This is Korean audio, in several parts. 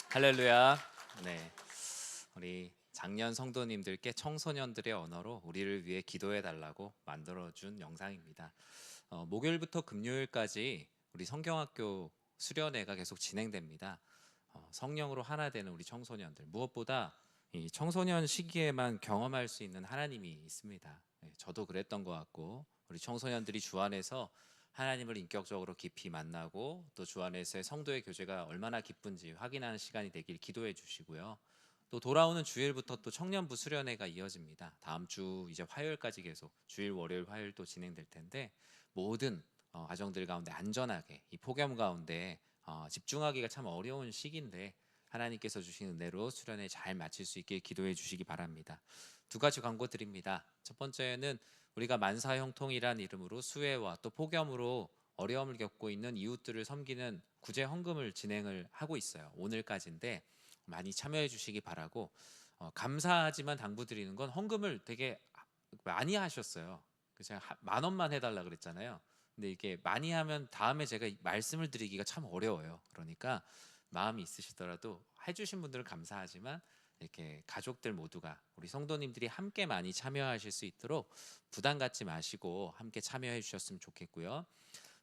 할렐루야. 네, 우리 작년 성도님들께 청소년들의 언어로 우리를 위해 기도해 달라고 만들어준 영상입니다. 목요일부터 금요일까지 우리 성경학교 수련회가 계속 진행됩니다. 성령으로 하나 되는 우리 청소년들, 무엇보다 이 청소년 시기에만 경험할 수 있는 하나님이 있습니다. 네, 저도 그랬던 것 같고, 우리 청소년들이 주 안에서 하나님을 인격적으로 깊이 만나고 또 주 안에서의 성도의 교제가 얼마나 기쁜지 확인하는 시간이 되길 기도해 주시고요. 또 돌아오는 주일부터 또 청년부 수련회가 이어집니다. 다음 주 이제 화요일까지 계속 주일, 월요일, 화요일 또 진행될 텐데, 모든 가정들 가운데 안전하게 이 폭염 가운데 집중하기가 참 어려운 시기인데 하나님께서 주신 은혜로 수련회 잘 마칠 수 있게 기도해 주시기 바랍니다. 두 가지 광고 드립니다. 첫 번째는 우리가 만사형통이란 이름으로 수해와 또 폭염으로 어려움을 겪고 있는 이웃들을 섬기는 구제 헌금을 진행을 하고 있어요. 오늘까지인데 많이 참여해 주시기 바라고, 감사하지만 당부드리는 건 헌금을 되게 많이 하셨어요. 제가 10,000원만 해달라 그랬잖아요. 근데 이게 많이 하면 다음에 제가 말씀을 드리기가 참 어려워요. 그러니까 마음이 있으시더라도 해주신 분들은 감사하지만 이렇게 가족들 모두가 우리 성도님들이 함께 많이 참여하실 수 있도록 부담 갖지 마시고 함께 참여해 주셨으면 좋겠고요.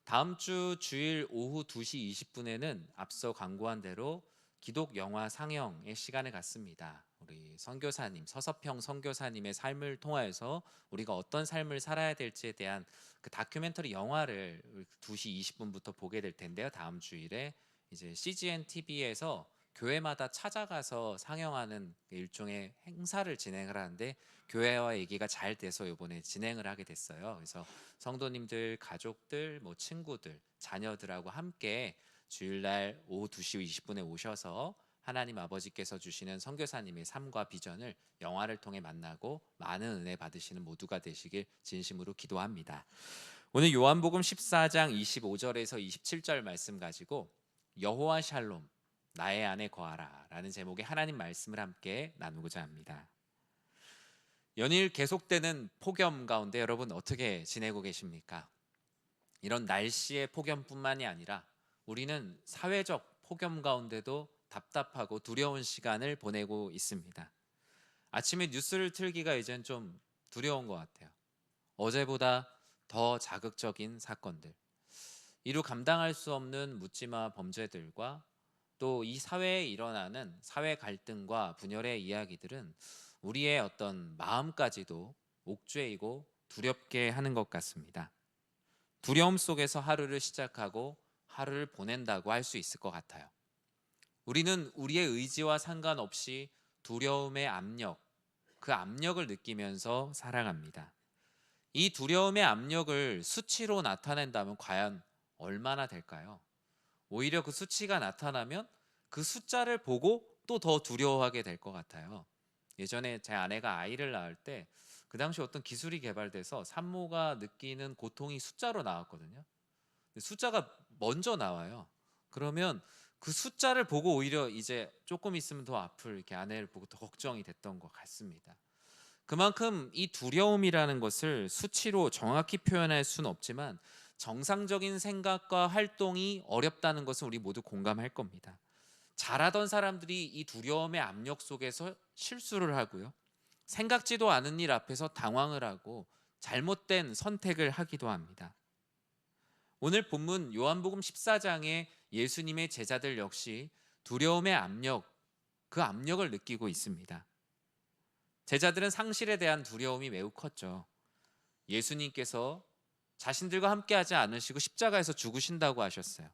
다음 주 주일 오후 2시 20분에는 앞서 광고한 대로 기독 영화 상영의 시간을 갖습니다. 우리 선교사님, 서서평 선교사님의 삶을 통하여서 우리가 어떤 삶을 살아야 될지에 대한 그 다큐멘터리 영화를 2시 20분부터 보게 될 텐데요. 다음 주일에 이제 CGN TV에서 교회마다 찾아가서 상영하는 일종의 행사를 진행을 하는데, 교회와 얘기가 잘 돼서 이번에 진행을 하게 됐어요. 그래서 성도님들, 가족들, 뭐 친구들, 자녀들하고 함께 주일날 오후 2시 20분에 오셔서 하나님 아버지께서 주시는 선교사님의 삶과 비전을 영화를 통해 만나고 많은 은혜 받으시는 모두가 되시길 진심으로 기도합니다. 오늘 요한복음 14장 25절에서 27절 말씀 가지고 여호와 샬롬 나의 안에 거하라 라는 제목의 하나님 말씀을 함께 나누고자 합니다. 연일 계속되는 폭염 가운데 여러분 어떻게 지내고 계십니까? 이런 날씨의 폭염뿐만이 아니라 우리는 사회적 폭염 가운데도 답답하고 두려운 시간을 보내고 있습니다. 아침에 뉴스를 틀기가 이젠 좀 두려운 것 같아요. 어제보다 더 자극적인 사건들, 이루 감당할 수 없는 묻지마 범죄들과 또 이 사회에 일어나는 사회 갈등과 분열의 이야기들은 우리의 어떤 마음까지도 옥죄이고 두렵게 하는 것 같습니다. 두려움 속에서 하루를 시작하고 하루를 보낸다고 할 수 있을 것 같아요. 우리는 우리의 의지와 상관없이 두려움의 압력, 그 압력을 느끼면서 살아갑니다. 이 두려움의 압력을 수치로 나타낸다면 과연 얼마나 될까요? 오히려 그 수치가 나타나면 그 숫자를 보고 또 더 두려워하게 될 것 같아요. 예전에 제 아내가 아이를 낳을 때 그 당시 어떤 기술이 개발돼서 산모가 느끼는 고통이 숫자로 나왔거든요. 숫자가 먼저 나와요. 그러면 그 숫자를 보고 오히려 이제 조금 있으면 더 아플 이렇게 아내를 보고 더 걱정이 됐던 것 같습니다. 그만큼 이 두려움이라는 것을 수치로 정확히 표현할 수는 없지만 정상적인 생각과 활동이 어렵다는 것은 우리 모두 공감할 겁니다. 잘하던 사람들이 이 두려움의 압력 속에서 실수를 하고요. 생각지도 않은 일 앞에서 당황을 하고 잘못된 선택을 하기도 합니다. 오늘 본문 요한복음 14장에 예수님의 제자들 역시 두려움의 압력, 그 압력을 느끼고 있습니다. 제자들은 상실에 대한 두려움이 매우 컸죠. 예수님께서 자신들과 함께하지 않으시고 십자가에서 죽으신다고 하셨어요.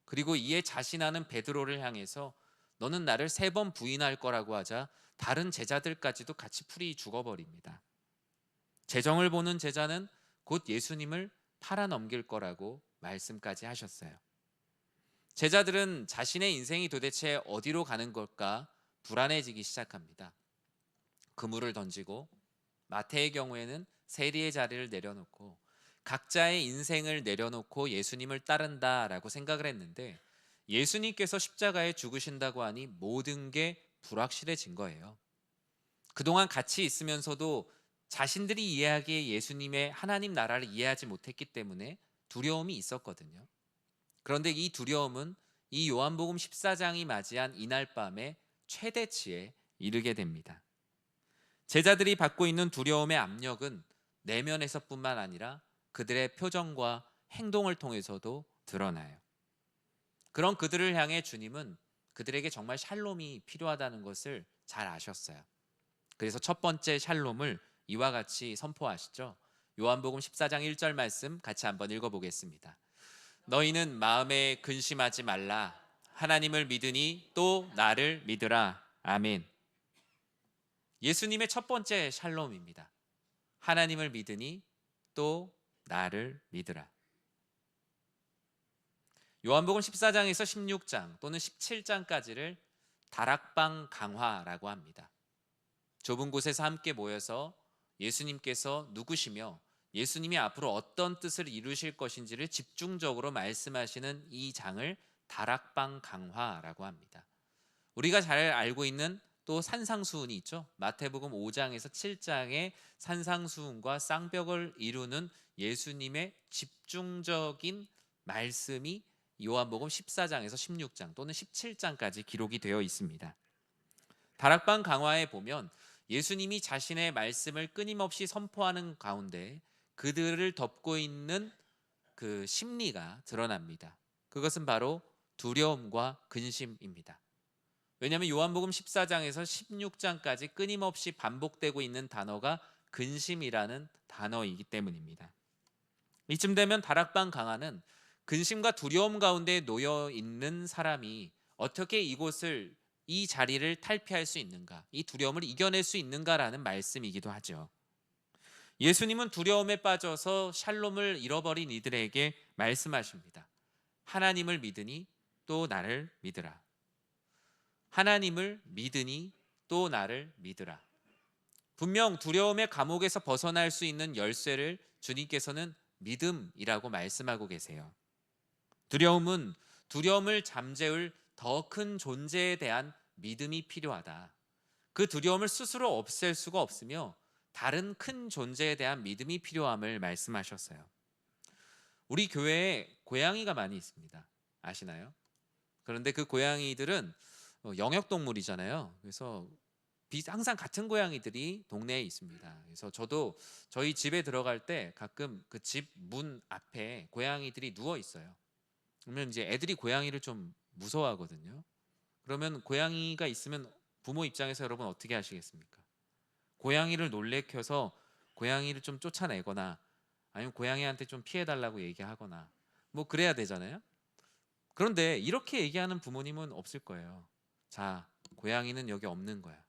그리고 이에 자신하는 베드로를 향해서 너는 나를 3번 부인할 거라고 하자 다른 제자들까지도 같이 풀이 죽어버립니다. 재정을 보는 제자는 곧 예수님을 팔아넘길 거라고 말씀까지 하셨어요. 제자들은 자신의 인생이 도대체 어디로 가는 걸까 불안해지기 시작합니다. 그물을 던지고, 마태의 경우에는 세리의 자리를 내려놓고 각자의 인생을 내려놓고 예수님을 따른다라고 생각을 했는데, 예수님께서 십자가에 죽으신다고 하니 모든 게 불확실해진 거예요. 그동안 같이 있으면서도 자신들이 이해하기에 예수님의 하나님 나라를 이해하지 못했기 때문에 두려움이 있었거든요. 그런데 이 두려움은 이 요한복음 14장이 맞이한 이날 밤의 최대치에 이르게 됩니다. 제자들이 받고 있는 두려움의 압력은 내면에서뿐만 아니라 그들의 표정과 행동을 통해서도 드러나요. 그런 그들을 향해 주님은 그들에게 정말 샬롬이 필요하다는 것을 잘 아셨어요. 그래서 첫 번째 샬롬을 이와 같이 선포하시죠. 요한복음 14장 1절 말씀 같이 한번 읽어보겠습니다. 너희는 마음에 근심하지 말라. 하나님을 믿으니 또 나를 믿으라. 아멘. 예수님의 첫 번째 샬롬입니다. 하나님을 믿으니 또 나를 믿으라. 요한복음 14장에서 16장 또는 17장까지를 다락방 강화라고 합니다. 좁은 곳에서 함께 모여서 예수님께서 누구시며 예수님이 앞으로 어떤 뜻을 이루실 것인지를 집중적으로 말씀하시는 이 장을 다락방 강화라고 합니다. 우리가 잘 알고 있는 또 산상수훈이 있죠. 마태복음 5장에서 7장의 산상수훈과 쌍벽을 이루는 예수님의 집중적인 말씀이 요한복음 14장에서 16장 또는 17장까지 기록이 되어 있습니다. 다락방 강화에 보면 예수님이 자신의 말씀을 끊임없이 선포하는 가운데 그들을 덮고 있는 그 심리가 드러납니다. 그것은 바로 두려움과 근심입니다. 왜냐하면 요한복음 14장에서 16장까지 끊임없이 반복되고 있는 단어가 근심이라는 단어이기 때문입니다. 이쯤 되면 다락방 강화는 근심과 두려움 가운데 놓여 있는 사람이 어떻게 이 자리를 탈피할 수 있는가, 이 두려움을 이겨낼 수 있는가라는 말씀이기도 하죠. 예수님은 두려움에 빠져서 샬롬을 잃어버린 이들에게 말씀하십니다. 하나님을 믿으니 또 나를 믿으라. 하나님을 믿으니 또 나를 믿으라. 분명 두려움의 감옥에서 벗어날 수 있는 열쇠를 주님께서는 믿음이라고 말씀하고 계세요. 두려움은 두려움을 잠재울 더 큰 존재에 대한 믿음이 필요하다. 그 두려움을 스스로 없앨 수가 없으며 다른 큰 존재에 대한 믿음이 필요함을 말씀하셨어요. 우리 교회에 고양이가 많이 있습니다. 아시나요? 그런데 그 고양이들은 영역동물이잖아요. 그래서 항상 같은 고양이들이 동네에 있습니다. 그래서 저도 저희 집에 들어갈 때 가끔 그 집 문 앞에 고양이들이 누워 있어요. 그러면 이제 애들이 고양이를 좀 무서워하거든요. 그러면 고양이가 있으면 부모 입장에서 여러분 어떻게 하시겠습니까? 고양이를 놀래켜서 고양이를 좀 쫓아내거나 아니면 고양이한테 좀 피해달라고 얘기하거나 뭐 그래야 되잖아요. 그런데 이렇게 얘기하는 부모님은 없을 거예요. 자, 고양이는 여기 없는 거야.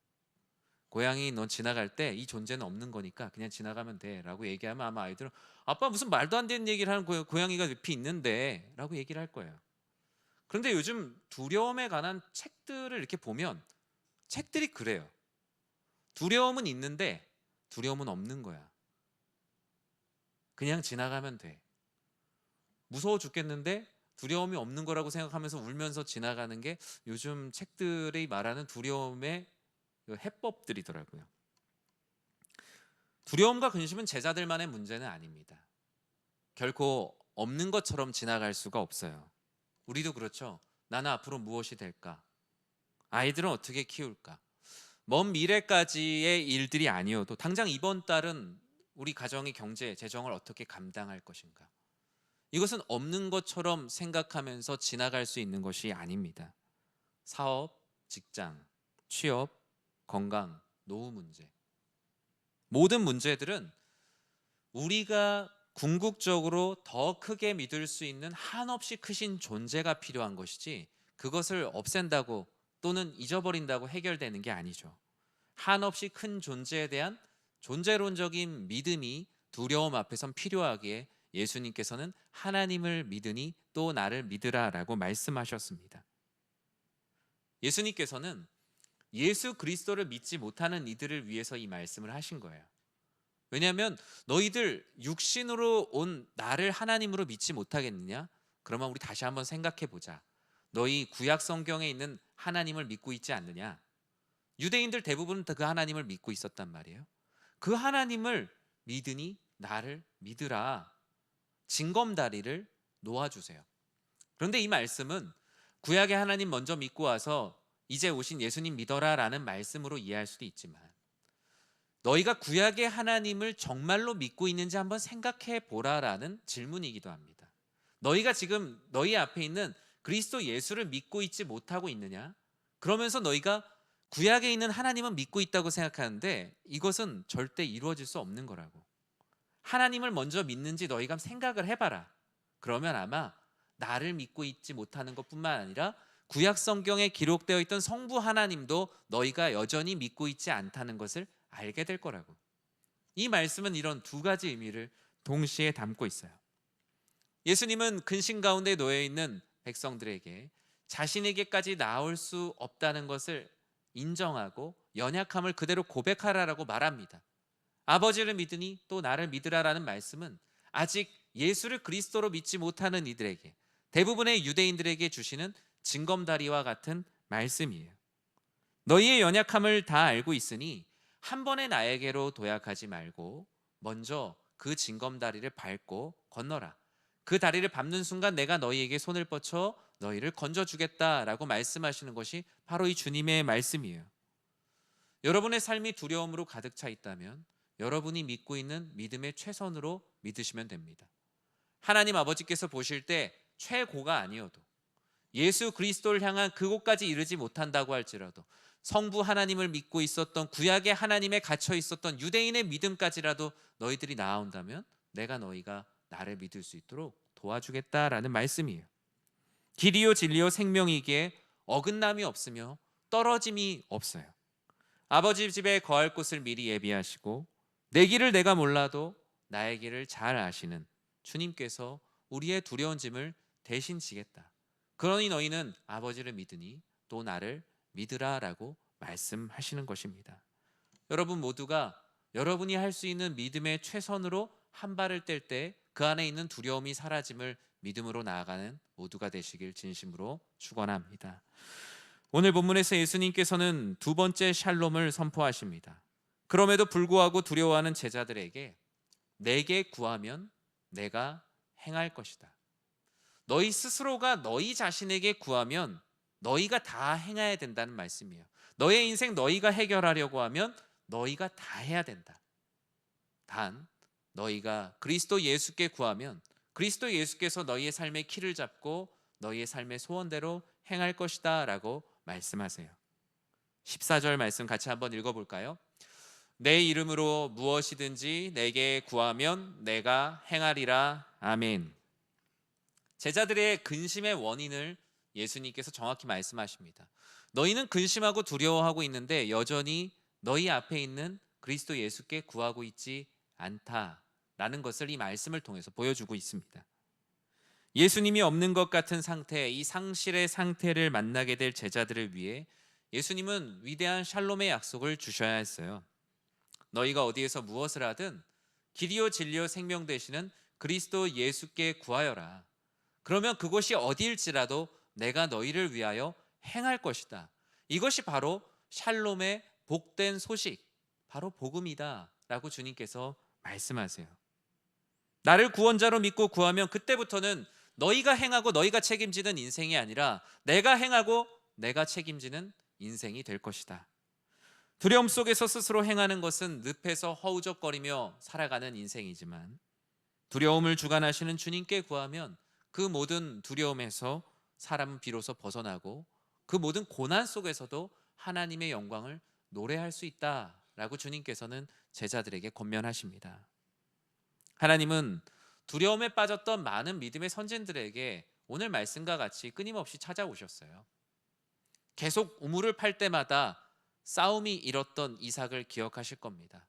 고양이 넌 지나갈 때 이 존재는 없는 거니까 그냥 지나가면 돼 라고 얘기하면 아마 아이들은 아빠 무슨 말도 안 되는 얘기를 하는 고양이가 옆에 있는데 라고 얘기를 할 거예요. 그런데 요즘 두려움에 관한 책들을 이렇게 보면 책들이 그래요. 두려움은 있는데 두려움은 없는 거야. 그냥 지나가면 돼. 무서워 죽겠는데 두려움이 없는 거라고 생각하면서 울면서 지나가는 게 요즘 책들이 말하는 두려움의 해법들이더라고요. 두려움과 근심은 제자들만의 문제는 아닙니다. 결코 없는 것처럼 지나갈 수가 없어요. 우리도 그렇죠. 나는 앞으로 무엇이 될까? 아이들은 어떻게 키울까? 먼 미래까지의 일들이 아니어도 당장 이번 달은 우리 가정의 경제, 재정을 어떻게 감당할 것인가? 이것은 없는 것처럼 생각하면서 지나갈 수 있는 것이 아닙니다. 사업, 직장, 취업, 건강, 노후 문제. 모든 문제들은 우리가 궁극적으로 더 크게 믿을 수 있는 한없이 크신 존재가 필요한 것이지 그것을 없앤다고 또는 잊어버린다고 해결되는 게 아니죠. 한없이 큰 존재에 대한 존재론적인 믿음이 두려움 앞에선 필요하기에 예수님께서는 하나님을 믿으니 또 나를 믿으라 라고 말씀하셨습니다. 예수님께서는 예수 그리스도를 믿지 못하는 이들을 위해서 이 말씀을 하신 거예요. 왜냐하면 너희들 육신으로 온 나를 하나님으로 믿지 못하겠느냐? 그러면 우리 다시 한번 생각해 보자. 너희 구약 성경에 있는 하나님을 믿고 있지 않느냐? 유대인들 대부분은 다 그 하나님을 믿고 있었단 말이에요. 그 하나님을 믿으니 나를 믿으라. 징검다리를 놓아주세요. 그런데 이 말씀은 구약의 하나님 먼저 믿고 와서 이제 오신 예수님 믿어라라는 말씀으로 이해할 수도 있지만, 너희가 구약의 하나님을 정말로 믿고 있는지 한번 생각해 보라라는 질문이기도 합니다. 너희가 지금 너희 앞에 있는 그리스도 예수를 믿고 있지 못하고 있느냐? 그러면서 너희가 구약에 있는 하나님은 믿고 있다고 생각하는데, 이것은 절대 이루어질 수 없는 거라고. 하나님을 먼저 믿는지 너희가 생각을 해봐라. 그러면 아마 나를 믿고 있지 못하는 것뿐만 아니라 구약 성경에 기록되어 있던 성부 하나님도 너희가 여전히 믿고 있지 않다는 것을 알게 될 거라고. 이 말씀은 이런 두 가지 의미를 동시에 담고 있어요. 예수님은 근심 가운데 놓여 있는 백성들에게 자신에게까지 나올 수 없다는 것을 인정하고 연약함을 그대로 고백하라라고 말합니다. 아버지를 믿으니 또 나를 믿으라라는 말씀은 아직 예수를 그리스도로 믿지 못하는 이들에게, 대부분의 유대인들에게 주시는 징검다리와 같은 말씀이에요. 너희의 연약함을 다 알고 있으니 한 번에 나에게로 도약하지 말고 먼저 그 징검다리를 밟고 건너라. 그 다리를 밟는 순간 내가 너희에게 손을 뻗쳐 너희를 건져주겠다라고 말씀하시는 것이 바로 이 주님의 말씀이에요. 여러분의 삶이 두려움으로 가득 차 있다면 여러분이 믿고 있는 믿음의 최선으로 믿으시면 됩니다. 하나님 아버지께서 보실 때 최고가 아니어도, 예수 그리스도를 향한 그곳까지 이르지 못한다고 할지라도, 성부 하나님을 믿고 있었던 구약의 하나님에 갇혀 있었던 유대인의 믿음까지라도 너희들이 나아온다면 내가 너희가 나를 믿을 수 있도록 도와주겠다라는 말씀이에요. 길이요 진리요 생명이기에 어긋남이 없으며 떨어짐이 없어요. 아버지 집에 거할 곳을 미리 예비하시고 내 길을 내가 몰라도 나의 길을 잘 아시는 주님께서 우리의 두려운 짐을 대신 지겠다. 그러니 너희는 아버지를 믿으니 또 나를 믿으라라고 말씀하시는 것입니다. 여러분 모두가 여러분이 할 수 있는 믿음의 최선으로 한 발을 뗄 때 그 안에 있는 두려움이 사라짐을 믿음으로 나아가는 모두가 되시길 진심으로 축원합니다. 오늘 본문에서 예수님께서는 두 번째 샬롬을 선포하십니다. 그럼에도 불구하고 두려워하는 제자들에게 내게 구하면 내가 행할 것이다. 너희 스스로가 너희 자신에게 구하면 너희가 다 행해야 된다는 말씀이에요. 너의 인생 너희가 해결하려고 하면 너희가 다 해야 된다. 단 너희가 그리스도 예수께 구하면 그리스도 예수께서 너희의 삶의 키를 잡고 너희의 삶의 소원대로 행할 것이다 라고 말씀하세요. 14절 말씀 같이 한번 읽어볼까요? 내 이름으로 무엇이든지 내게 구하면 내가 행하리라. 아멘. 제자들의 근심의 원인을 예수님께서 정확히 말씀하십니다. 너희는 근심하고 두려워하고 있는데 여전히 너희 앞에 있는 그리스도 예수께 구하고 있지 않다라는 것을 이 말씀을 통해서 보여주고 있습니다. 예수님이 없는 것 같은 상태, 이 상실의 상태를 만나게 될 제자들을 위해 예수님은 위대한 샬롬의 약속을 주셔야 했어요. 너희가 어디에서 무엇을 하든 길이요 진리요 생명 되시는 그리스도 예수께 구하여라. 그러면 그곳이 어디일지라도 내가 너희를 위하여 행할 것이다. 이것이 바로 샬롬의 복된 소식, 바로 복음이다 라고 주님께서 말씀하세요. 나를 구원자로 믿고 구하면 그때부터는 너희가 행하고 너희가 책임지는 인생이 아니라 내가 행하고 내가 책임지는 인생이 될 것이다. 두려움 속에서 스스로 행하는 것은 늪에서 허우적거리며 살아가는 인생이지만 두려움을 주관하시는 주님께 구하면 그 모든 두려움에서 사람은 비로소 벗어나고 그 모든 고난 속에서도 하나님의 영광을 노래할 수 있다라고 주님께서는 제자들에게 권면하십니다. 하나님은 두려움에 빠졌던 많은 믿음의 선진들에게 오늘 말씀과 같이 끊임없이 찾아오셨어요. 계속 우물을 팔 때마다 싸움이 일었던 이삭을 기억하실 겁니다.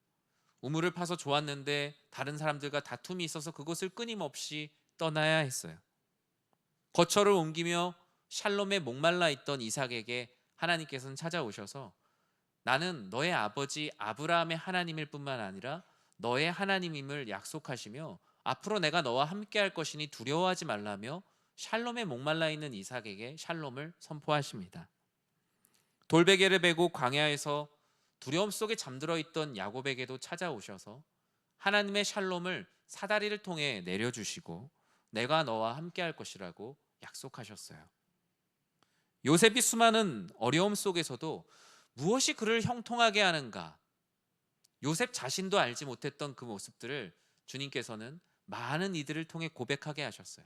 우물을 파서 좋았는데 다른 사람들과 다툼이 있어서 그곳을 끊임없이 떠나야 했어요. 거처를 옮기며 샬롬에 목말라 있던 이삭에게 하나님께서는 찾아오셔서 나는 너의 아버지 아브라함의 하나님일 뿐만 아니라 너의 하나님임을 약속하시며 앞으로 내가 너와 함께 할 것이니 두려워하지 말라며 샬롬에 목말라 있는 이삭에게 샬롬을 선포하십니다. 돌베개를 베고 광야에서 두려움 속에 잠들어 있던 야곱에게도 찾아오셔서 하나님의 샬롬을 사다리를 통해 내려주시고 내가 너와 함께 할 것이라고 약속하셨어요. 요셉이 수많은 어려움 속에서도 무엇이 그를 형통하게 하는가, 요셉 자신도 알지 못했던 그 모습들을 주님께서는 많은 이들을 통해 고백하게 하셨어요.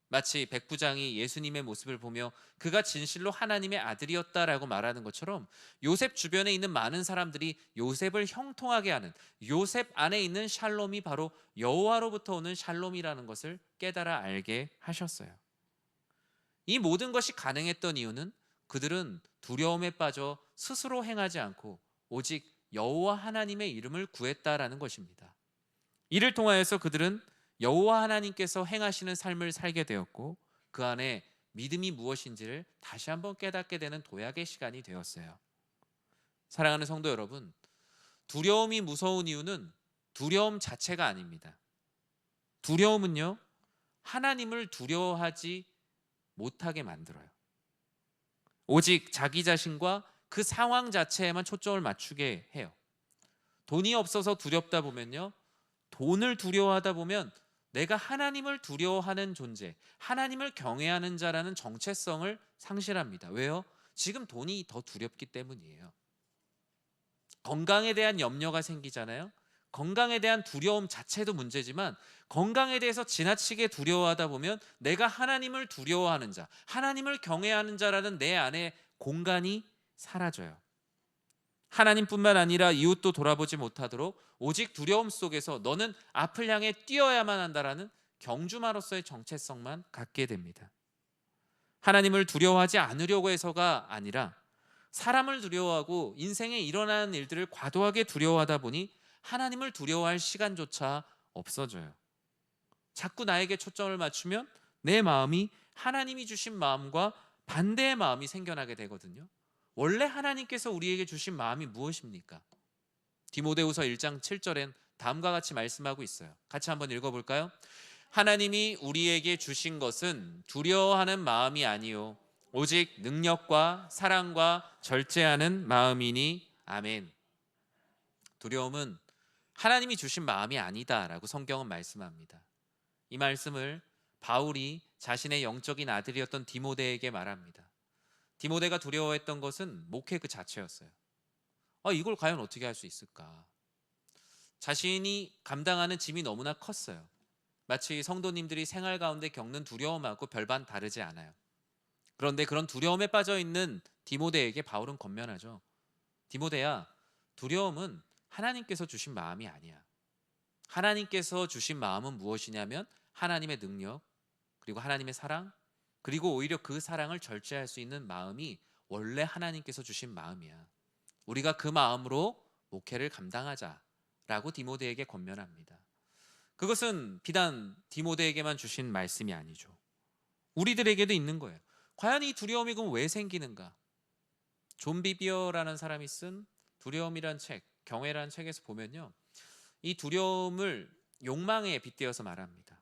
마치 백부장이 예수님의 모습을 보며 그가 진실로 하나님의 아들이었다라고 말하는 것처럼, 요셉 주변에 있는 많은 사람들이 요셉을 형통하게 하는, 요셉 안에 있는 샬롬이 바로 여호와로부터 오는 샬롬이라는 것을 깨달아 알게 하셨어요. 이 모든 것이 가능했던 이유는 그들은 두려움에 빠져 스스로 행하지 않고 오직 여호와 하나님의 이름을 구했다라는 것입니다. 이를 통하여서 그들은 여호와 하나님께서 행하시는 삶을 살게 되었고, 그 안에 믿음이 무엇인지를 다시 한번 깨닫게 되는 도약의 시간이 되었어요. 사랑하는 성도 여러분, 두려움이 무서운 이유는 두려움 자체가 아닙니다. 두려움은요, 하나님을 두려워하지 못하게 만들어요. 오직 자기 자신과 그 상황 자체에만 초점을 맞추게 해요. 돈이 없어서 두렵다 보면요, 돈을 두려워하다 보면 내가 하나님을 두려워하는 존재, 하나님을 경외하는 자라는 정체성을 상실합니다. 왜요? 지금 돈이 더 두렵기 때문이에요. 건강에 대한 염려가 생기잖아요. 건강에 대한 두려움 자체도 문제지만, 건강에 대해서 지나치게 두려워하다 보면 내가 하나님을 두려워하는 자, 하나님을 경외하는 자라는 내 안에 공간이 사라져요. 하나님뿐만 아니라 이웃도 돌아보지 못하도록 오직 두려움 속에서 너는 앞을 향해 뛰어야만 한다라는 경주마로서의 정체성만 갖게 됩니다. 하나님을 두려워하지 않으려고 해서가 아니라, 사람을 두려워하고 인생에 일어나는 일들을 과도하게 두려워하다 보니 하나님을 두려워할 시간조차 없어져요. 자꾸 나에게 초점을 맞추면 내 마음이 하나님이 주신 마음과 반대의 마음이 생겨나게 되거든요. 원래 하나님께서 우리에게 주신 마음이 무엇입니까? 디모데후서 1장 7절엔 다음과 같이 말씀하고 있어요. 같이 한번 읽어볼까요? 하나님이 우리에게 주신 것은 두려워하는 마음이 아니요 오직 능력과 사랑과 절제하는 마음이니 아멘. 두려움은 하나님이 주신 마음이 아니다라고 성경은 말씀합니다. 이 말씀을 바울이 자신의 영적인 아들이었던 디모데에게 말합니다. 디모데가 두려워했던 것은 목회 그 자체였어요. 이걸 과연 어떻게 할 수 있을까? 자신이 감당하는 짐이 너무나 컸어요. 마치 성도님들이 생활 가운데 겪는 두려움하고 별반 다르지 않아요. 그런데 그런 두려움에 빠져 있는 디모데에게 바울은 권면하죠. 디모데야, 두려움은 하나님께서 주신 마음이 아니야. 하나님께서 주신 마음은 무엇이냐면 하나님의 능력, 그리고 하나님의 사랑, 그리고 오히려 그 사랑을 절제할 수 있는 마음이 원래 하나님께서 주신 마음이야. 우리가 그 마음으로 목회를 감당하자라고 디모데에게 권면합니다. 그것은 비단 디모데에게만 주신 말씀이 아니죠. 우리들에게도 있는 거예요. 과연 이 두려움이 그럼 왜 생기는가? 존 비비어라는 사람이 쓴 두려움이란 책, 경외라는 책에서 보면요, 이 두려움을 욕망에 빗대어서 말합니다.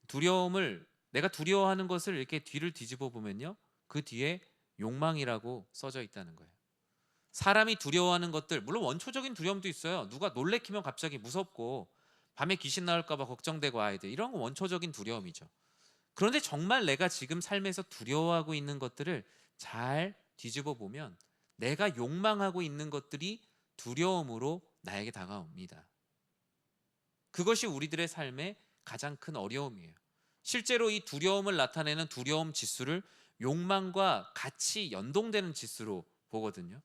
두려움을, 내가 두려워하는 것을 이렇게 뒤를 뒤집어 보면요, 그 뒤에 욕망이라고 써져 있다는 거예요. 사람이 두려워하는 것들, 물론 원초적인 두려움도 있어요. 누가 놀래키면 갑자기 무섭고 밤에 귀신 나올까 봐 걱정되고 아이들, 이런 건 원초적인 두려움이죠. 그런데 정말 내가 지금 삶에서 두려워하고 있는 것들을 잘 뒤집어 보면 내가 욕망하고 있는 것들이 두려움으로 나에게 다가옵니다. 그것이 우리들의 삶의 가장 큰 어려움이에요. 실제로 이 두려움을 나타내는 두려움 지수를 욕망과 같이 연동되는 지수로 보거든요.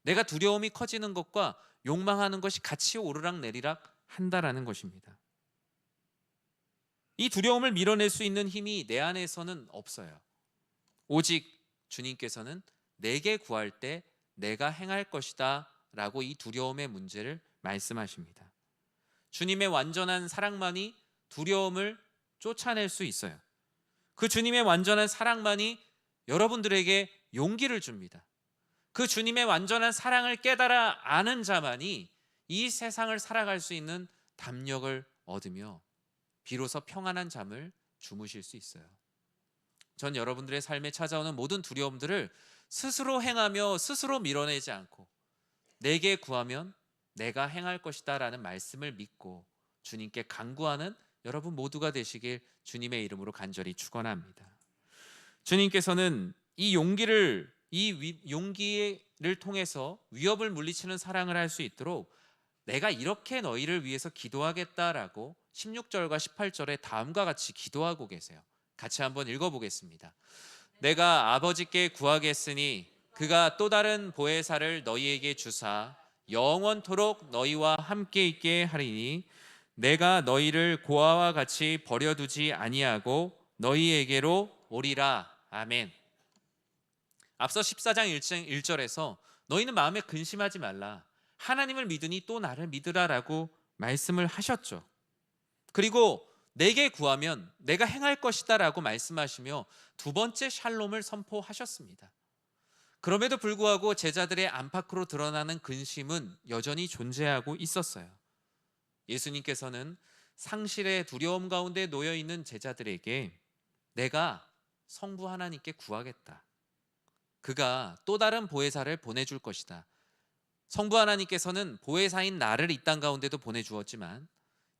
내가 두려움이 커지는 것과 욕망하는 것이 같이 오르락내리락 한다라는 것입니다. 이 두려움을 밀어낼 수 있는 힘이 내 안에서는 없어요. 오직 주님께서는 내게 구할 때 내가 행할 것이다 라고 이 두려움의 문제를 말씀하십니다. 주님의 완전한 사랑만이 두려움을 쫓아낼 수 있어요. 그 주님의 완전한 사랑만이 여러분들에게 용기를 줍니다. 그 주님의 완전한 사랑을 깨달아 아는 자만이 이 세상을 살아갈 수 있는 담력을 얻으며 비로소 평안한 잠을 주무실 수 있어요. 전 여러분들의 삶에 찾아오는 모든 두려움들을 스스로 행하며 스스로 밀어내지 않고 내게 구하면 내가 행할 것이다 라는 말씀을 믿고 주님께 간구하는 여러분 모두가 되시길 주님의 이름으로 간절히 축원합니다. 주님께서는 이 용기를 통해서 위협을 물리치는 사랑을 할 수 있도록 내가 이렇게 너희를 위해서 기도하겠다라고 16절과 18절에 다음과 같이 기도하고 계세요. 같이 한번 읽어보겠습니다. 내가 아버지께 구하겠으니 그가 또 다른 보혜사를 너희에게 주사 영원토록 너희와 함께 있게 하리니 내가 너희를 고아와 같이 버려두지 아니하고 너희에게로 오리라. 아멘. 앞서 14장 1절에서 너희는 마음에 근심하지 말라. 하나님을 믿으니 또 나를 믿으라라고 말씀을 하셨죠. 그리고 내게 구하면 내가 행할 것이다 라고 말씀하시며 두 번째 샬롬을 선포하셨습니다. 그럼에도 불구하고 제자들의 안팎으로 드러나는 근심은 여전히 존재하고 있었어요. 예수님께서는 상실의 두려움 가운데 놓여 있는 제자들에게 내가 성부 하나님께 구하겠다. 그가 또 다른 보혜사를 보내줄 것이다. 성부 하나님께서는 보혜사인 나를 이 땅 가운데도 보내주었지만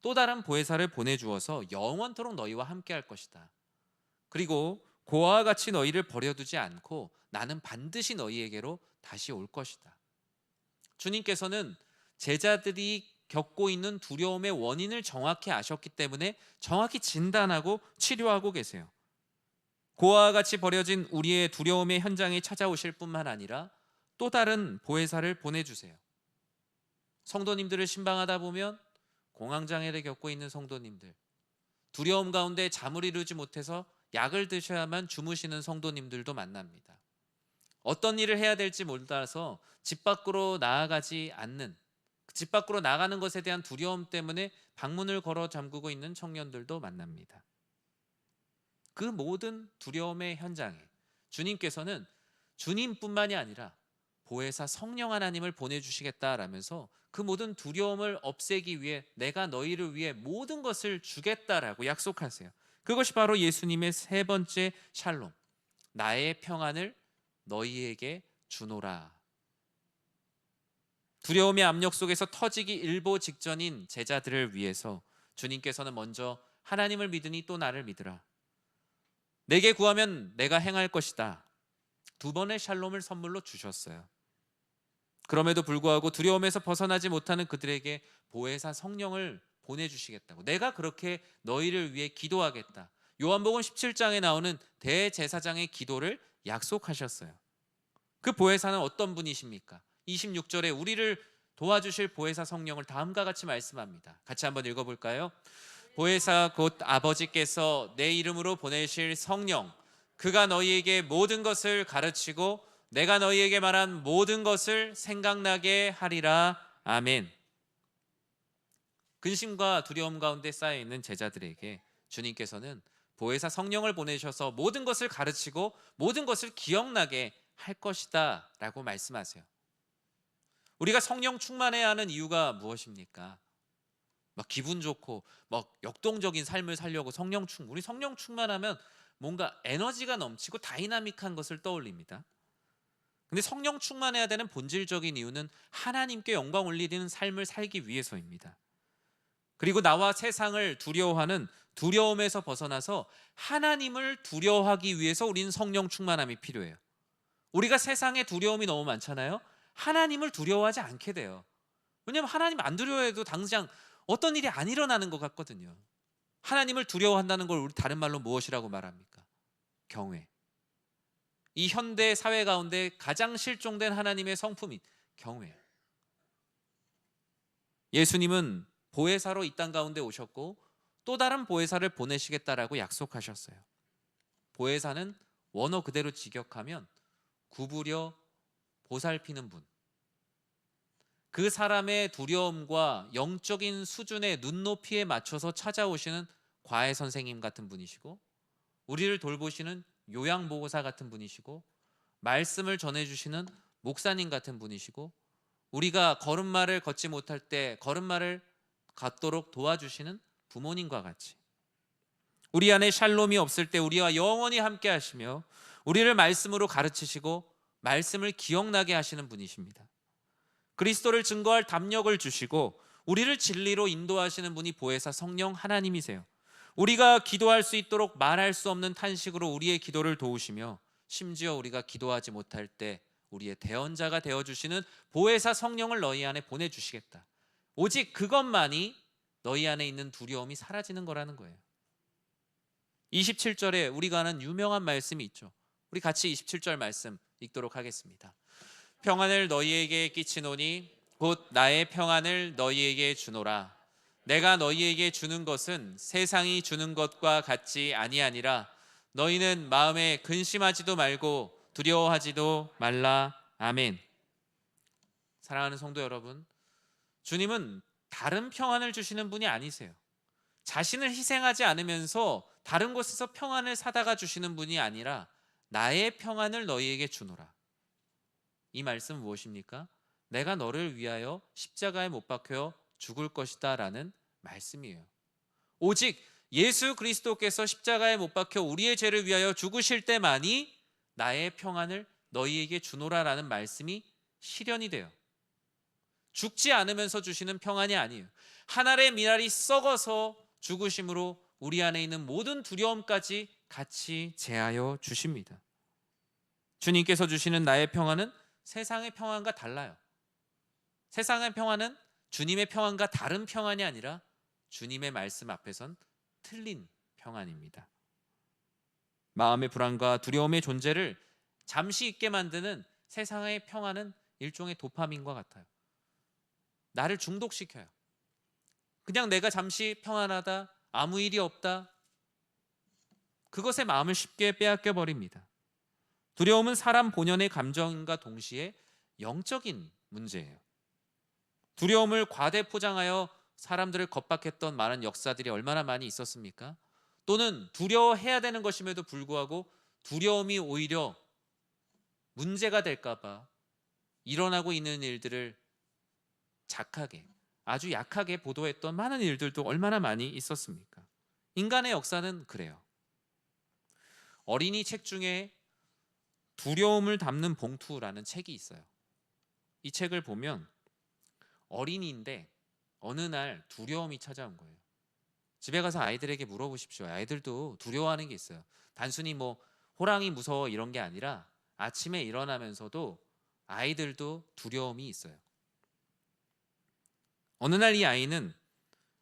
또 다른 보혜사를 보내주어서 영원토록 너희와 함께 할 것이다. 그리고 고아와 같이 너희를 버려두지 않고 나는 반드시 너희에게로 다시 올 것이다. 주님께서는 제자들이 겪고 있는 두려움의 원인을 정확히 아셨기 때문에 정확히 진단하고 치료하고 계세요. 고아와 같이 버려진 우리의 두려움의 현장에 찾아오실 뿐만 아니라 또 다른 보혜사를 보내주세요. 성도님들을 신방하다 보면 공황장애를 겪고 있는 성도님들, 두려움 가운데 잠을 이루지 못해서 약을 드셔야만 주무시는 성도님들도 만납니다. 어떤 일을 해야 될지 몰라서 집 밖으로 나아가지 않는, 집 밖으로 나가는 것에 대한 두려움 때문에 방문을 걸어 잠그고 있는 청년들도 만납니다. 그 모든 두려움의 현장에 주님께서는 주님뿐만이 아니라 보혜사 성령 하나님을 보내주시겠다라면서 그 모든 두려움을 없애기 위해 내가 너희를 위해 모든 것을 주겠다라고 약속하세요. 그것이 바로 예수님의 세 번째 샬롬, 나의 평안을 너희에게 주노라. 두려움의 압력 속에서 터지기 일보 직전인 제자들을 위해서 주님께서는 먼저 하나님을 믿으니 또 나를 믿으라. 내게 구하면 내가 행할 것이다. 두 번의 샬롬을 선물로 주셨어요. 그럼에도 불구하고 두려움에서 벗어나지 못하는 그들에게 보혜사 성령을 보내주시겠다고, 내가 그렇게 너희를 위해 기도하겠다. 요한복음 17장에 나오는 대제사장의 기도를 약속하셨어요. 그 보혜사는 어떤 분이십니까? 26절에 우리를 도와주실 보혜사 성령을 다음과 같이 말씀합니다. 같이 한번 읽어볼까요? 보혜사 곧 아버지께서 내 이름으로 보내실 성령, 그가 너희에게 모든 것을 가르치고 내가 너희에게 말한 모든 것을 생각나게 하리라. 아멘. 근심과 두려움 가운데 쌓여있는 제자들에게 주님께서는 보혜사 성령을 보내셔서 모든 것을 가르치고 모든 것을 기억나게 할 것이다 라고 말씀하세요. 우리가 성령 충만해야 하는 이유가 무엇입니까? 막 기분 좋고 막 역동적인 삶을 살려고 우리 성령 충만하면 뭔가 에너지가 넘치고 다이나믹한 것을 떠올립니다. 근데 성령 충만해야 되는 본질적인 이유는 하나님께 영광 올리는 삶을 살기 위해서입니다. 그리고 나와 세상을 두려워하는 두려움에서 벗어나서 하나님을 두려워하기 위해서 우리는 성령 충만함이 필요해요. 우리가 세상에 두려움이 너무 많잖아요. 하나님을 두려워하지 않게 돼요. 왜냐하면 하나님 안 두려워해도 당장 어떤 일이 안 일어나는 것 같거든요. 하나님을 두려워한다는 걸 우리 다른 말로 무엇이라고 말합니까? 경외. 이 현대 사회 가운데 가장 실종된 하나님의 성품이 경외. 예수님은 보혜사로 이 땅 가운데 오셨고 또 다른 보혜사를 보내시겠다라고 약속하셨어요. 보혜사는 원어 그대로 직역하면 구부려 보살피는 분. 그 사람의 두려움과 영적인 수준의 눈높이에 맞춰서 찾아오시는 과외 선생님 같은 분이시고, 우리를 돌보시는 요양보호사 같은 분이시고, 말씀을 전해주시는 목사님 같은 분이시고, 우리가 걸음마를 걷지 못할 때 걸음마를 걷도록 도와주시는 부모님과 같이 우리 안에 샬롬이 없을 때 우리와 영원히 함께 하시며 우리를 말씀으로 가르치시고 말씀을 기억나게 하시는 분이십니다. 그리스도를 증거할 담력을 주시고 우리를 진리로 인도하시는 분이 보혜사 성령 하나님이세요. 우리가 기도할 수 있도록 말할 수 없는 탄식으로 우리의 기도를 도우시며 심지어 우리가 기도하지 못할 때 우리의 대언자가 되어주시는 보혜사 성령을 너희 안에 보내주시겠다. 오직 그것만이 너희 안에 있는 두려움이 사라지는 거라는 거예요. 27절에 우리가 아는 유명한 말씀이 있죠. 우리 같이 27절 말씀 읽도록 하겠습니다. 평안을 너희에게 끼치노니 곧 나의 평안을 너희에게 주노라. 내가 너희에게 주는 것은 세상이 주는 것과 같지 아니하니라. 너희는 마음에 근심하지도 말고 두려워하지도 말라. 아멘. 사랑하는 성도 여러분, 주님은 다른 평안을 주시는 분이 아니세요. 자신을 희생하지 않으면서 다른 곳에서 평안을 사다가 주시는 분이 아니라 나의 평안을 너희에게 주노라. 이 말씀은 무엇입니까? 내가 너를 위하여 십자가에 못 박혀 죽을 것이다 라는 말씀이에요. 오직 예수 그리스도께서 십자가에 못 박혀 우리의 죄를 위하여 죽으실 때만이 나의 평안을 너희에게 주노라 라는 말씀이 실현이 돼요. 죽지 않으면서 주시는 평안이 아니에요. 한 알의 미랄이 썩어서 죽으심으로 우리 안에 있는 모든 두려움까지 같이 제하여 주십니다. 주님께서 주시는 나의 평안은 세상의 평안과 달라요. 세상의 평안은 주님의 평안과 다른 평안이 아니라 주님의 말씀 앞에선 틀린 평안입니다. 마음의 불안과 두려움의 존재를 잠시 잊게 만드는 세상의 평안은 일종의 도파민과 같아요. 나를 중독시켜요. 그냥 내가 잠시 평안하다, 아무 일이 없다, 그것에 마음을 쉽게 빼앗겨 버립니다. 두려움은 사람 본연의 감정과 동시에 영적인 문제예요. 두려움을 과대 포장하여 사람들을 겁박했던 많은 역사들이 얼마나 많이 있었습니까? 또는 두려워해야 되는 것임에도 불구하고 두려움이 오히려 문제가 될까 봐 일어나고 있는 일들을 작하게, 아주 약하게 보도했던 많은 일들도 얼마나 많이 있었습니까? 인간의 역사는 그래요. 어린이 책 중에 두려움을 담는 봉투라는 책이 있어요. 이 책을 보면 어린이인데 어느 날 두려움이 찾아온 거예요. 집에 가서 아이들에게 물어보십시오. 아이들도 두려워하는 게 있어요. 단순히 뭐 호랑이 무서워 이런 게 아니라 아침에 일어나면서도 아이들도 두려움이 있어요. 어느 날 이 아이는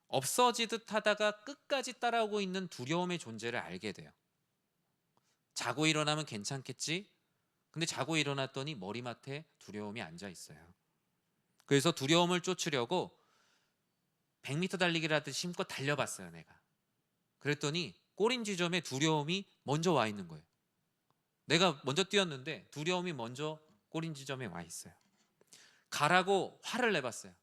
없어지듯 하다가 끝까지 따라오고 있는 두려움의 존재를 알게 돼요. 자고 일어나면 괜찮겠지? 근데 자고 일어났더니 머리맡에 두려움이 앉아 있어요. 그래서 두려움을 쫓으려고 100m 달리기를 하듯이 힘껏 달려봤어요, 내가. 그랬더니 꼬림지점에 두려움이 먼저 와 있는 거예요. 내가 먼저 뛰었는데 두려움이 먼저 꼬림지점에 와 있어요. 가라고 화를 내봤어요.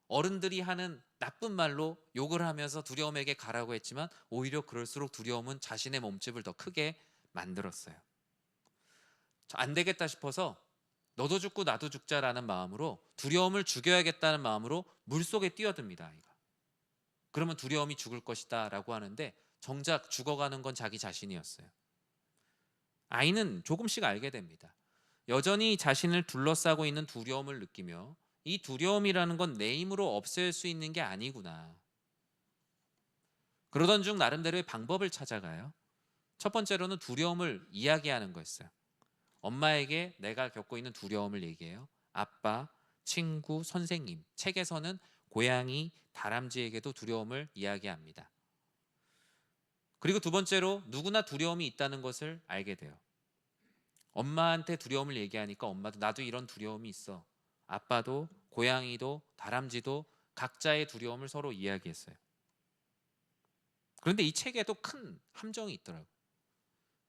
어른들이 하는 나쁜 말로 욕을 하면서 두려움에게 가라고 했지만 오히려 그럴수록 두려움은 자신의 몸집을 더 크게 만들었어요. 안 되겠다 싶어서 너도 죽고 나도 죽자라는 마음으로, 두려움을 죽여야겠다는 마음으로 물속에 뛰어듭니다, 아이가. 그러면 두려움이 죽을 것이다 라고 하는데 정작 죽어가는 건 자기 자신이었어요. 아이는 조금씩 알게 됩니다. 여전히 자신을 둘러싸고 있는 두려움을 느끼며 이 두려움이라는 건 내 힘으로 없앨 수 있는 게 아니구나. 그러던 중 나름대로의 방법을 찾아가요. 첫 번째로는 두려움을 이야기하는 거였어요. 엄마에게 내가 겪고 있는 두려움을 얘기해요. 아빠, 친구, 선생님, 책에서는 고양이, 다람쥐에게도 두려움을 이야기합니다. 그리고 두 번째로 누구나 두려움이 있다는 것을 알게 돼요. 엄마한테 두려움을 얘기하니까 엄마도 나도 이런 두려움이 있어. 아빠도, 고양이도, 다람쥐도 각자의 두려움을 서로 이야기했어요. 그런데 이 책에도 큰 함정이 있더라고요.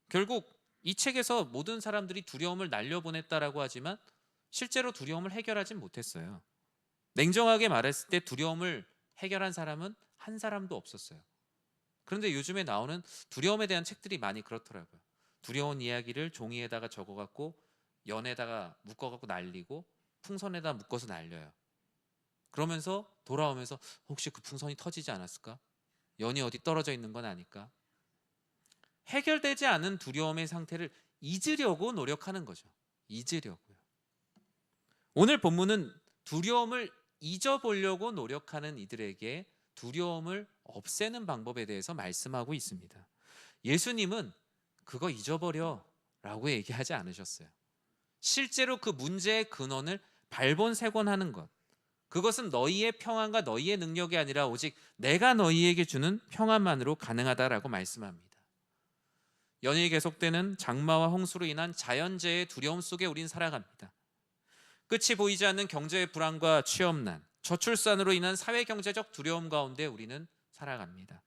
결국 이 책에서 모든 사람들이 두려움을 날려보냈다라고 하지만 실제로 두려움을 해결하진 못했어요. 냉정하게 말했을 때 두려움을 해결한 사람은 한 사람도 없었어요. 그런데 요즘에 나오는 두려움에 대한 책들이 많이 그렇더라고요. 두려운 이야기를 종이에다가 적어갖고 연에다가 묶어갖고 날리고 풍선에다 묶어서 날려요. 그러면서 돌아오면서 혹시 그 풍선이 터지지 않았을까? 연이 어디 떨어져 있는 건 아닐까? 해결되지 않은 두려움의 상태를 잊으려고 노력하는 거죠. 잊으려고요. 오늘 본문은 두려움을 잊어보려고 노력하는 이들에게 두려움을 없애는 방법에 대해서 말씀하고 있습니다. 예수님은 그거 잊어버려 라고 얘기하지 않으셨어요. 실제로 그 문제의 근원을 발본색원하는 것, 그것은 너희의 평안과 너희의 능력이 아니라 오직 내가 너희에게 주는 평안만으로 가능하다라고 말씀합니다. 연일 계속되는 장마와 홍수로 인한 자연재해의 두려움 속에 우린 살아갑니다. 끝이 보이지 않는 경제의 불안과 취업난, 저출산으로 인한 사회경제적 두려움 가운데 우리는 살아갑니다.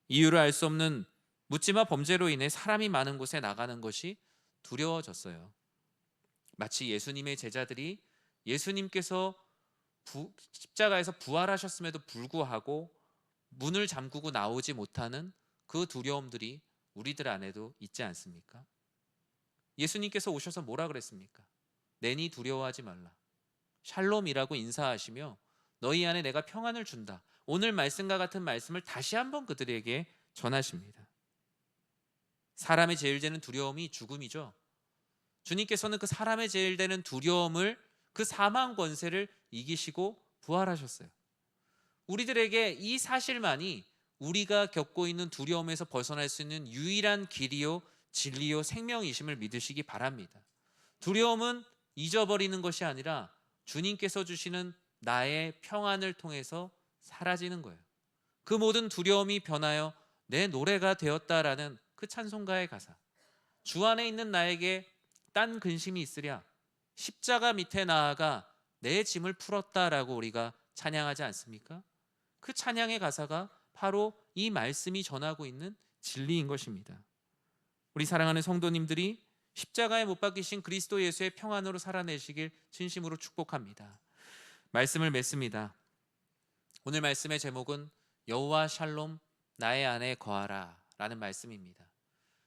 이유를 알 수 없는 묻지마 범죄로 인해 사람이 많은 곳에 나가는 것이 두려워졌어요. 마치 예수님의 제자들이 예수님께서 십자가에서 부활하셨음에도 불구하고 문을 잠그고 나오지 못하는 그 두려움들이 우리들 안에도 있지 않습니까? 예수님께서 오셔서 뭐라 그랬습니까? 내니 두려워하지 말라. 샬롬이라고 인사하시며 너희 안에 내가 평안을 준다. 오늘 말씀과 같은 말씀을 다시 한번 그들에게 전하십니다. 사람의 제일 되는 두려움이 죽음이죠. 주님께서는 그 사람의 제일 되는 두려움을, 그 사망 권세를 이기시고 부활하셨어요. 우리들에게 이 사실만이 우리가 겪고 있는 두려움에서 벗어날 수 있는 유일한 길이요 진리요 생명이심을 믿으시기 바랍니다. 두려움은 잊어버리는 것이 아니라 주님께서 주시는 나의 평안을 통해서 사라지는 거예요. 그 모든 두려움이 변하여 내 노래가 되었다라는 그 찬송가의 가사, 주 안에 있는 나에게 딴 근심이 있으랴 십자가 밑에 나아가 내 짐을 풀었다라고 우리가 찬양하지 않습니까? 그 찬양의 가사가 바로 이 말씀이 전하고 있는 진리인 것입니다. 우리 사랑하는 성도님들이 십자가에 못 박히신 그리스도 예수의 평안으로 살아내시길 진심으로 축복합니다. 말씀을 맺습니다. 오늘 말씀의 제목은 여호와 샬롬 나의 안에 거하라 라는 말씀입니다.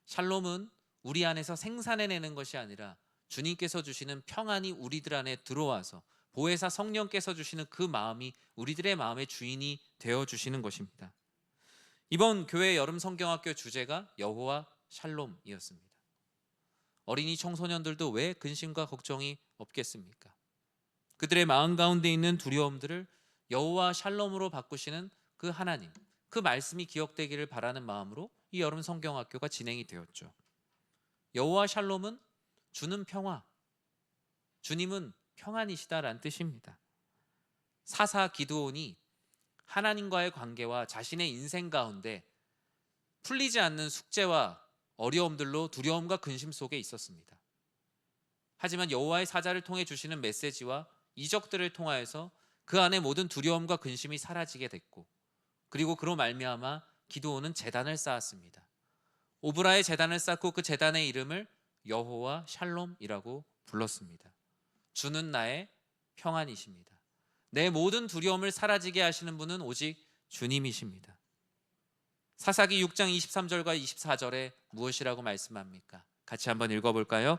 샬롬은 우리 안에서 생산해내는 것이 아니라 주님께서 주시는 평안이 우리들 안에 들어와서 보혜사 성령께서 주시는 그 마음이 우리들의 마음의 주인이 되어주시는 것입니다. 이번 교회 여름 성경학교 주제가 여호와 샬롬이었습니다. 어린이 청소년들도 왜 근심과 걱정이 없겠습니까? 그들의 마음 가운데 있는 두려움들을 여호와 샬롬으로 바꾸시는 그 하나님, 그 말씀이 기억되기를 바라는 마음으로 이 여름 성경학교가 진행이 되었죠. 여호와 샬롬은 주는 평화, 주님은 평안이시다라는 뜻입니다. 사사 기드온이 하나님과의 관계와 자신의 인생 가운데 풀리지 않는 숙제와 어려움들로 두려움과 근심 속에 있었습니다. 하지만 여호와의 사자를 통해 주시는 메시지와 이적들을 통하여서 그 안에 모든 두려움과 근심이 사라지게 됐고, 그리고 그로 말미암아 기드온은 제단을 쌓았습니다. 오브라의 제단을 쌓고 그 제단의 이름을 여호와 샬롬이라고 불렀습니다. 주는 나의 평안이십니다. 내 모든 두려움을 사라지게 하시는 분은 오직 주님이십니다. 사사기 6장 23절과 24절에 무엇이라고 말씀합니까? 같이 한번 읽어볼까요?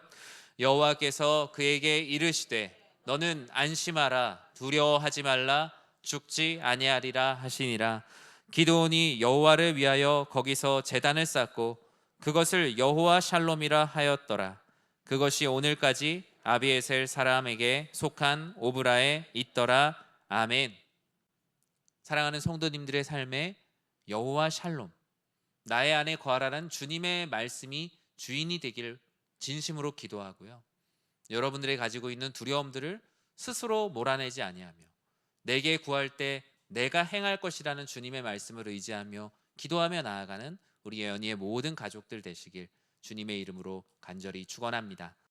여호와께서 그에게 이르시되 너는 안심하라 두려워하지 말라 죽지 아니하리라 하시니라. 기드온이 여호와를 위하여 거기서 제단을 쌓고 그것을 여호와 샬롬이라 하였더라. 그것이 오늘까지 아비에셀 사람에게 속한 오브라에 있더라. 아멘. 사랑하는 성도님들의 삶에 여호와 샬롬, 나의 안에 거하라는 주님의 말씀이 주인이 되기를 진심으로 기도하고요. 여러분들이 가지고 있는 두려움들을 스스로 몰아내지 아니하며 내게 구할 때 내가 행할 것이라는 주님의 말씀을 의지하며 기도하며 나아가는 우리 연희의 모든 가족들 되시길 주님의 이름으로 간절히 축원합니다.